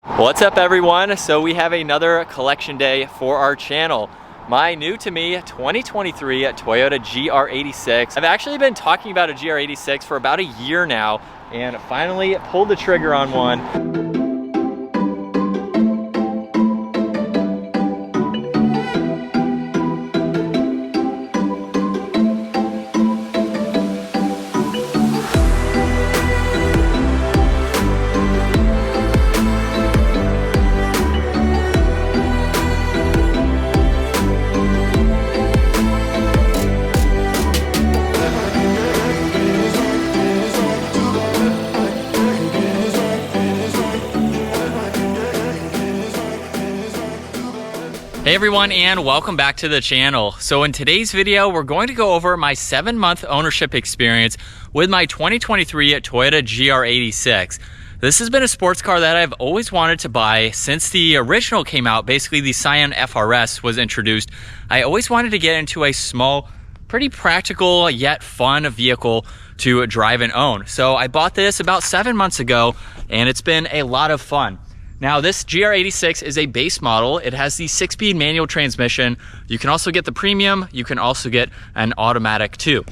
What's up everyone? So we have another collection day for our channel. My new to me 2023 Toyota GR86. I've actually been talking about a GR86 for about a year now and finally pulled the trigger on one. Hey everyone, and welcome back to the channel. So in today's video, we're going to go over my 7-month ownership experience with my 2023 Toyota GR86. This has been a sports car that I've always wanted to buy since the original came out. Basically, the Scion FRS was introduced. I always wanted to get into a small, pretty practical yet fun vehicle to drive and own. So I bought this about 7 months ago, and it's been a lot of fun. Now this GR86 is a base model. It has the 6-speed manual transmission. You can also get the premium. You can also get an automatic too.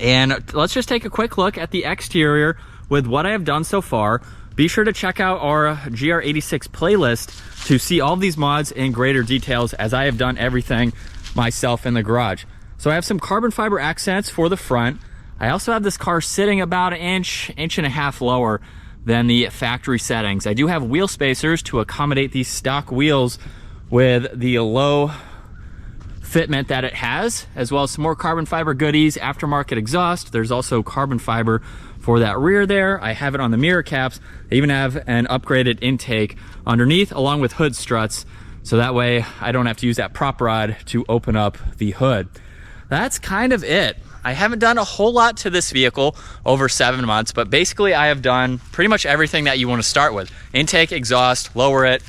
And let's just take a quick look at the exterior with what I have done so far. Be sure to check out our GR86 playlist to see all of these mods in greater details, as I have done everything myself in the garage. So I have some carbon fiber accents for the front. I also have this car sitting about an inch and a half lower than the factory settings. I do have wheel spacers to accommodate these stock wheels with the low fitment that it has, as well as some more carbon fiber goodies, aftermarket exhaust. There's also carbon fiber for that rear there. I have it on the mirror caps. I even have an upgraded intake underneath, along with hood struts, so that way I don't have to use that prop rod to open up the hood. That's kind of it. I haven't done a whole lot to this vehicle over 7 months, but basically I have done pretty much everything that you want to start with. Intake, exhaust, lower it.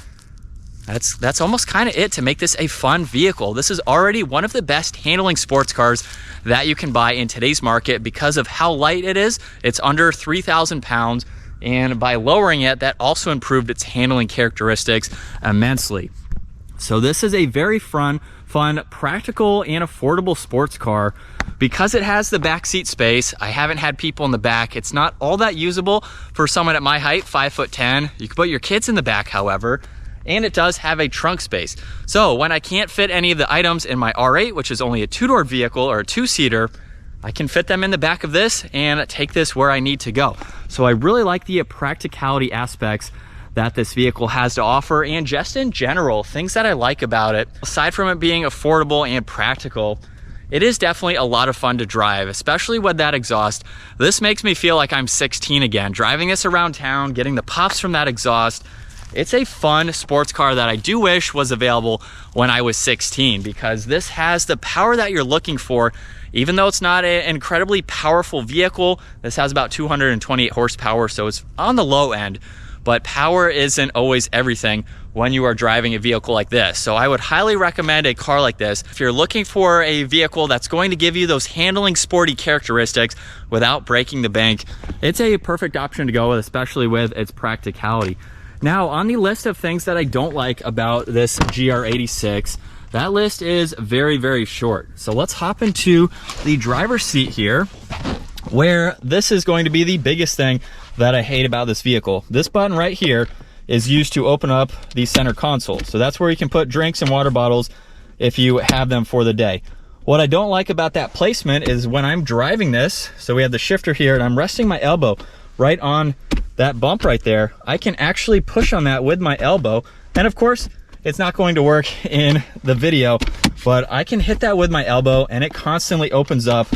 That's almost kind of it to make this a fun vehicle. This is already one of the best handling sports cars that you can buy in today's market because of how light it is. It's under 3,000 pounds, and by lowering it, that also improved its handling characteristics immensely. So this is a very fun, practical, and affordable sports car. Because it has the back seat space, I haven't had people in the back. It's not all that usable for someone at my height, 5'10". You can put your kids in the back, however, and it does have a trunk space. So when I can't fit any of the items in my R8, which is only a 2-door vehicle or a 2-seater, I can fit them in the back of this and take this where I need to go. So I really like the practicality aspects that this vehicle has to offer, and just in general, things that I like about it, aside from it being affordable and practical, it is definitely a lot of fun to drive, especially with that exhaust. This makes me feel like I'm 16 again, driving this around town, getting the pops from that exhaust. It's a fun sports car that I do wish was available when I was 16, because this has the power that you're looking for. Even though it's not an incredibly powerful vehicle, this has about 228 horsepower, so it's on the low end. But power isn't always everything when you are driving a vehicle like this. So I would highly recommend a car like this if you're looking for a vehicle that's going to give you those handling sporty characteristics without breaking the bank. It's a perfect option to go with, especially with its practicality. Now, on the list of things that I don't like about this GR86, that list is very, very short. So let's hop into the driver's seat here, where this is going to be the biggest thing that I hate about this vehicle. This button right here is used to open up the center console. So that's where you can put drinks and water bottles if you have them for the day. What I don't like about that placement is when I'm driving this, so we have the shifter here and I'm resting my elbow right on that bump right there, I can actually push on that with my elbow. And of course, it's not going to work in the video, but I can hit that with my elbow and it constantly opens up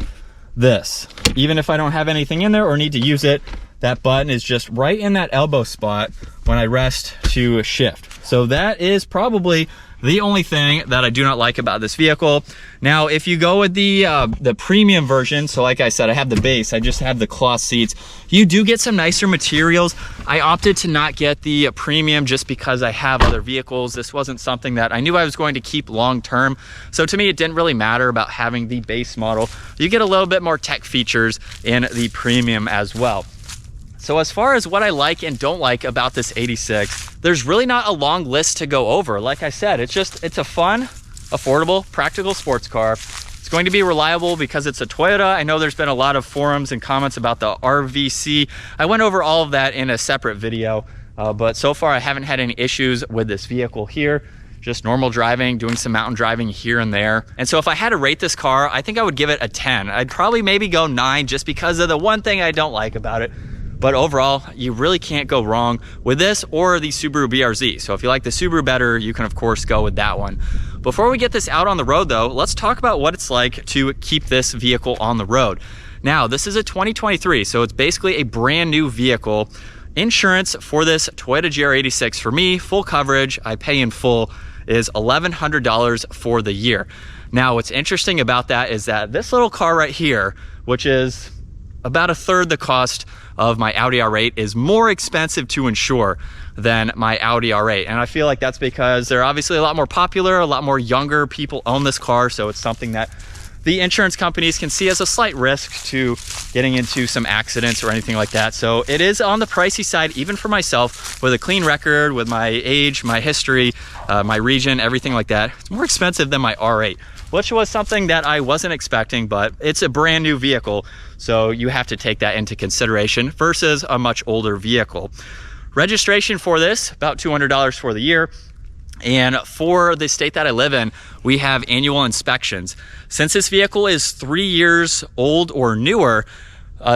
this. Even if I don't have anything in there or need to use it, that button is just right in that elbow spot when I rest to shift. So that is probably the only thing that I do not like about this vehicle. Now, if you go with the premium version, so like I said, I have the base, I just have the cloth seats, you do get some nicer materials. I opted to not get the premium just because I have other vehicles. This wasn't something that I knew I was going to keep long term. So to me, it didn't really matter about having the base model. You get a little bit more tech features in the premium as well. So as far as what I like and don't like about this 86, there's really not a long list to go over. Like I said, it's a fun, affordable, practical sports car. It's going to be reliable because it's a Toyota. I know there's been a lot of forums and comments about the RVC. I went over all of that in a separate video, but so far I haven't had any issues with this vehicle here. Just normal driving, doing some mountain driving here and there. And so if I had to rate this car, I think I would give it a 10. I'd probably maybe go 9 just because of the one thing I don't like about it. But overall, you really can't go wrong with this or the Subaru BRZ. So if you like the Subaru better, you can of course go with that one. Before we get this out on the road though, let's talk about what it's like to keep this vehicle on the road. Now, this is a 2023, so it's basically a brand new vehicle. Insurance for this Toyota GR86 for me, full coverage, I pay in full, is $1,100 for the year. Now, what's interesting about that is that this little car right here, which is about a third the cost of my Audi R8, is more expensive to insure than my Audi R8. And I feel like that's because they're obviously a lot more popular, a lot more younger people own this car, so it's something that the insurance companies can see as a slight risk to getting into some accidents or anything like that. So it is on the pricey side, even for myself, with a clean record, with my age, my history, my region, everything like that. It's more expensive than my R8, which was something that I wasn't expecting, but it's a brand new vehicle, so you have to take that into consideration versus a much older vehicle. Registration for this, about $200 for the year. And for the state that I live in, we have annual inspections. Since this vehicle is 3 years old or newer,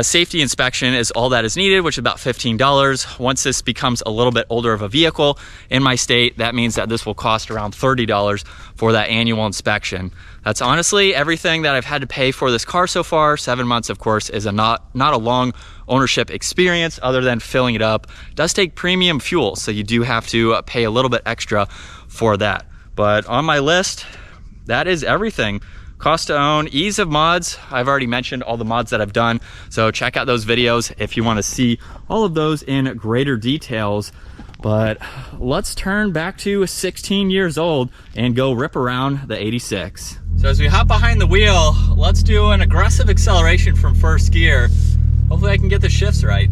safety inspection is all that is needed, which is about $15. Once this becomes a little bit older of a vehicle in my state, that means that this will cost around $30 for that annual inspection. That's honestly everything that I've had to pay for this car so far. 7 months, of course, is not a long ownership experience other than filling it up. It does take premium fuel, so you do have to pay a little bit extra for that. But on my list, that is everything. Cost to own, ease of mods. I've already mentioned all the mods that I've done, so check out those videos if you want to see all of those in greater details. But let's turn back to 16 years old and go rip around the 86. So as we hop behind the wheel, let's do an aggressive acceleration from first gear. Hopefully I can get the shifts right.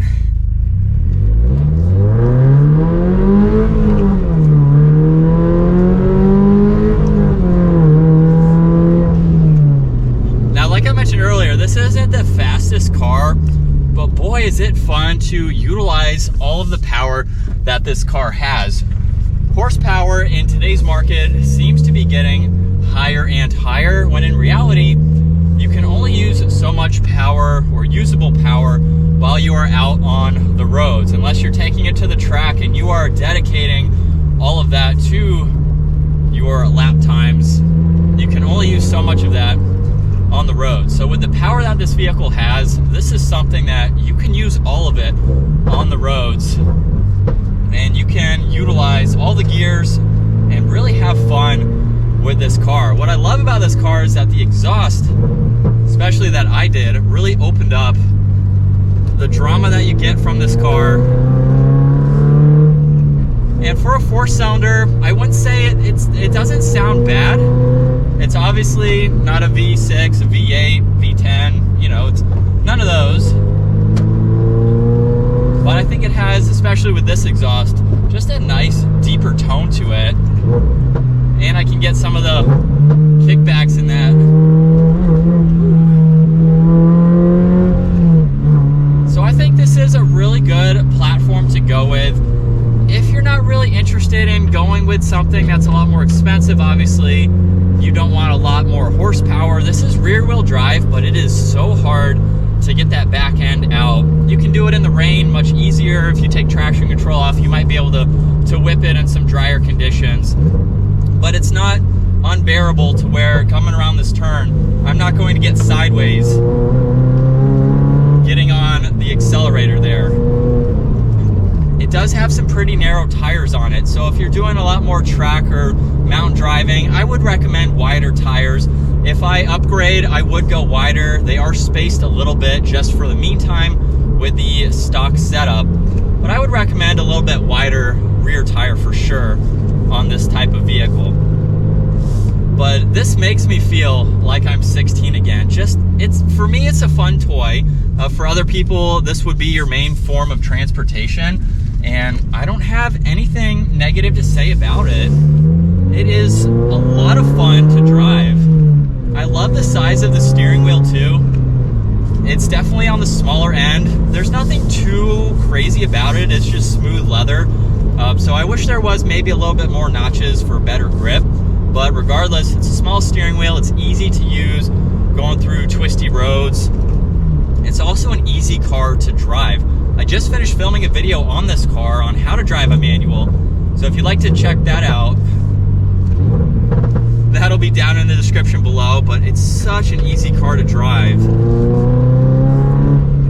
Now, like I mentioned earlier, this isn't the fastest car, but boy, is it fun to utilize all of the power that this car has. Horsepower in today's market seems to be getting higher and higher, when in reality, you can only use so much power or usable power while you are out on the roads. Unless you're taking it to the track and you are dedicating all of that to your lap times, you can only use so much of that on the road. So with the power that this vehicle has, this is something that you can use all of it on the roads, and you can utilize all the gears and really have fun with this car. What I love about this car is that the exhaust, especially that I did, really opened up the drama that you get from this car. And for a 4-cylinder, I wouldn't say it doesn't sound bad. It's obviously not a V6, a V8, V10, you know, it's none of those. But I think it has, especially with this exhaust, just a nice deeper tone to it. And I can get some of the kickbacks in that. So I think this is a really good platform to go with. If you're not really interested in going with something that's a lot more expensive, obviously, you don't want a lot more horsepower. This is rear-wheel drive, but it is so hard to get that back end out. You can do it in the rain much easier. If you take traction control off, you might be able to whip it in some drier conditions. But it's not unbearable to where coming around this turn, I'm not going to get sideways getting on the accelerator there. It does have some pretty narrow tires on it, so if you're doing a lot more track or mountain driving, I would recommend wider tires. If I upgrade, I would go wider. They are spaced a little bit just for the meantime with the stock setup, but I would recommend a little bit wider rear tire for sure on this type of vehicle. but this makes me feel like I'm 16 again. For me, it's a fun toy. For other people, this would be your main form of transportation, and I don't have anything negative to say about it. It is a lot of fun to drive. I love the size of the steering wheel too. It's definitely on the smaller end. There's nothing too crazy about it. It's just smooth leather. So I wish there was maybe a little bit more notches for better grip. But regardless, it's a small steering wheel. It's easy to use going through twisty roads. It's also an easy car to drive. I just finished filming a video on this car on how to drive a manual. So if you'd like to check that out, that'll be down in the description below. But it's such an easy car to drive.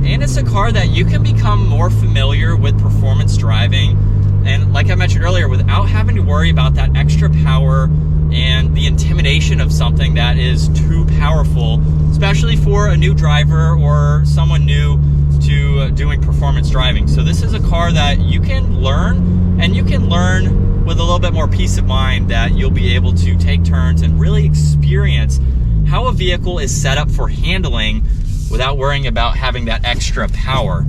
And it's a car that you can become more familiar with performance driving. And like I mentioned earlier, without having to worry about that extra power and the intimidation of something that is too powerful, especially for a new driver or someone new to doing performance driving. So this is a car that you can learn, and you can learn with a little bit more peace of mind that you'll be able to take turns and really experience how a vehicle is set up for handling without worrying about having that extra power.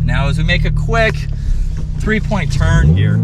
Now, as we make a quick 3-point turn here,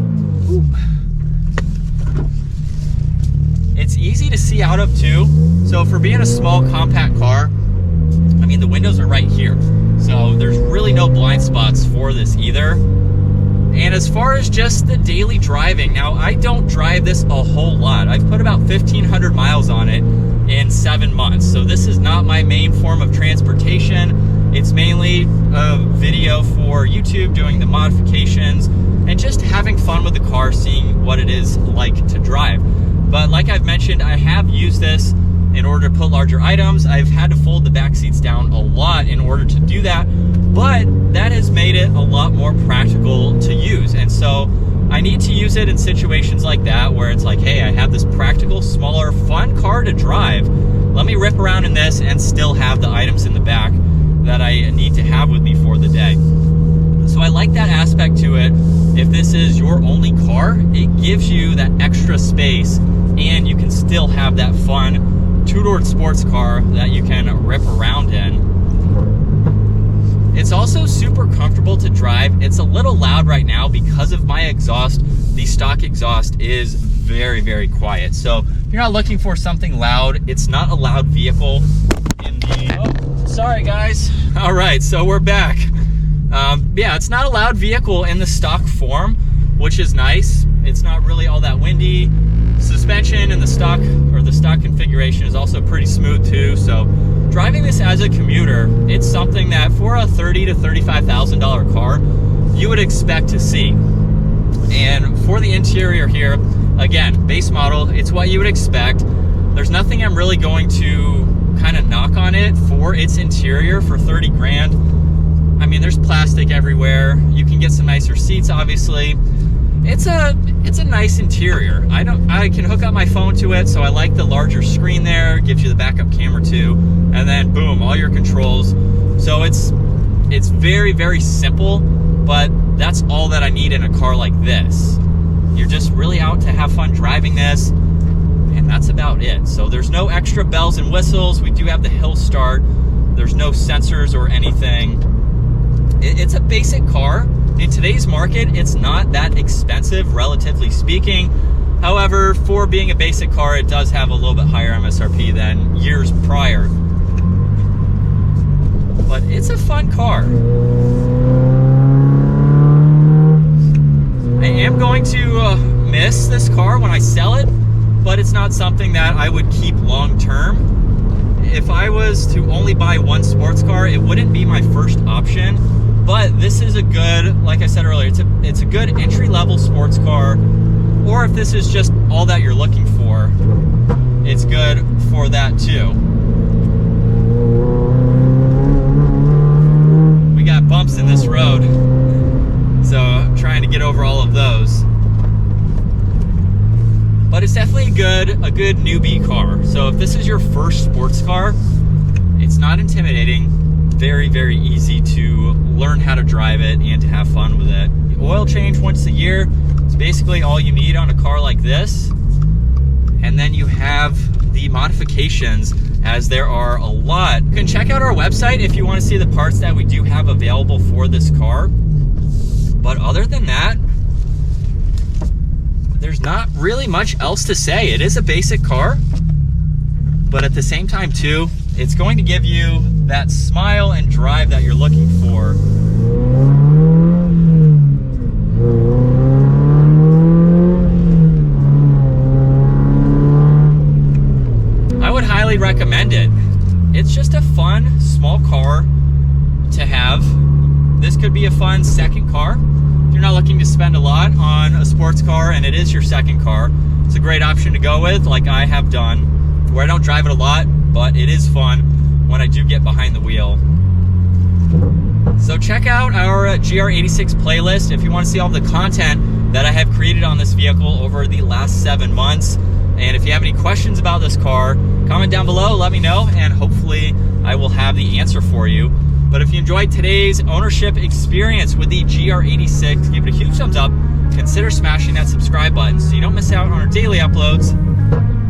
it's easy to see out of too. So for being a small compact car, I mean, the windows are right here. So there's really no blind spots for this either. And as far as just the daily driving, now I don't drive this a whole lot. I've put about 1,500 miles on it in 7 months. So this is not my main form of transportation. It's mainly a video for YouTube, doing the modifications and just having fun with the car, seeing what it is like to drive. But like I've mentioned, I have used this in order to put larger items. I've had to fold the back seats down a lot in order to do that, but that has made it a lot more practical to use. And so I need to use it in situations like that where it's like, hey, I have this practical, smaller, fun car to drive. Let me rip around in this and still have the items in the back that I need to have with me for the day. So I like that aspect to it. If this is your only car, it gives you that extra space, and you can still have that fun two-door sports car that you can rip around in. It's also super comfortable to drive. It's a little loud right now because of my exhaust. The stock exhaust is very, very quiet. So if you're not looking for something loud, it's not a loud vehicle in the... Oh, sorry guys. All right, so we're back. Yeah, it's not a loud vehicle in the stock form, which is nice. It's not really all that windy. Suspension and the stock configuration is also pretty smooth too. So driving this as a commuter, it's something that for a $30,000 to $35,000 car, you would expect to see. And for the interior here, again, base model, it's what you would expect. There's nothing I'm really going to kind of knock on it for its interior for 30 grand. I mean, there's plastic everywhere. You can get some nicer seats, obviously. It's a nice interior. I can hook up my phone to it, so I like the larger screen there. It gives you the backup camera too, and then boom, all your controls. So it's very, very simple, but that's all that I need in a car like this. You're just really out to have fun driving this, and that's about it. So there's no extra bells and whistles. We do have the hill start. There's no sensors or anything. It's a basic car. In today's market, it's not that expensive, relatively speaking. However, for being a basic car, it does have a little bit higher MSRP than years prior. But it's a fun car. I am going to miss this car when I sell it, but it's not something that I would keep long term. If I was to only buy one sports car, it wouldn't be my first option. But this is a good, like I said earlier, it's a good entry-level sports car. Or if this is just all that you're looking for, it's good for that too. We got bumps in this road, so I'm trying to get over all of those. But it's definitely a good newbie car. So if this is your first sports car, it's not intimidating. Very, very easy to learn how to drive it and to have fun with it. The oil change once a year is basically all you need on a car like this. And then you have the modifications, as there are a lot. You can check out our website if you want to see the parts that we do have available for this car. But other than that, there's not really much else to say. It is a basic car, but at the same time too, it's going to give you that smile and drive that you're looking for. I would highly recommend it. It's just a fun, small car to have. This could be a fun second car. If you're not looking to spend a lot on a sports car and it is your second car, it's a great option to go with, like I have done, where I don't drive it a lot, but it is fun when I do get behind the wheel. So check out our GR86 playlist if you want to see all the content that I have created on this vehicle over the last 7 months. And if you have any questions about this car, comment down below, let me know, and hopefully I will have the answer for you. But if you enjoyed today's ownership experience with the GR86, give it a huge thumbs up. Consider smashing that subscribe button so you don't miss out on our daily uploads.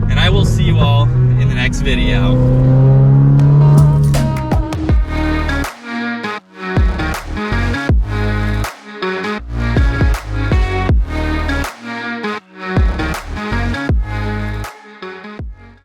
And I will see you all in the next video.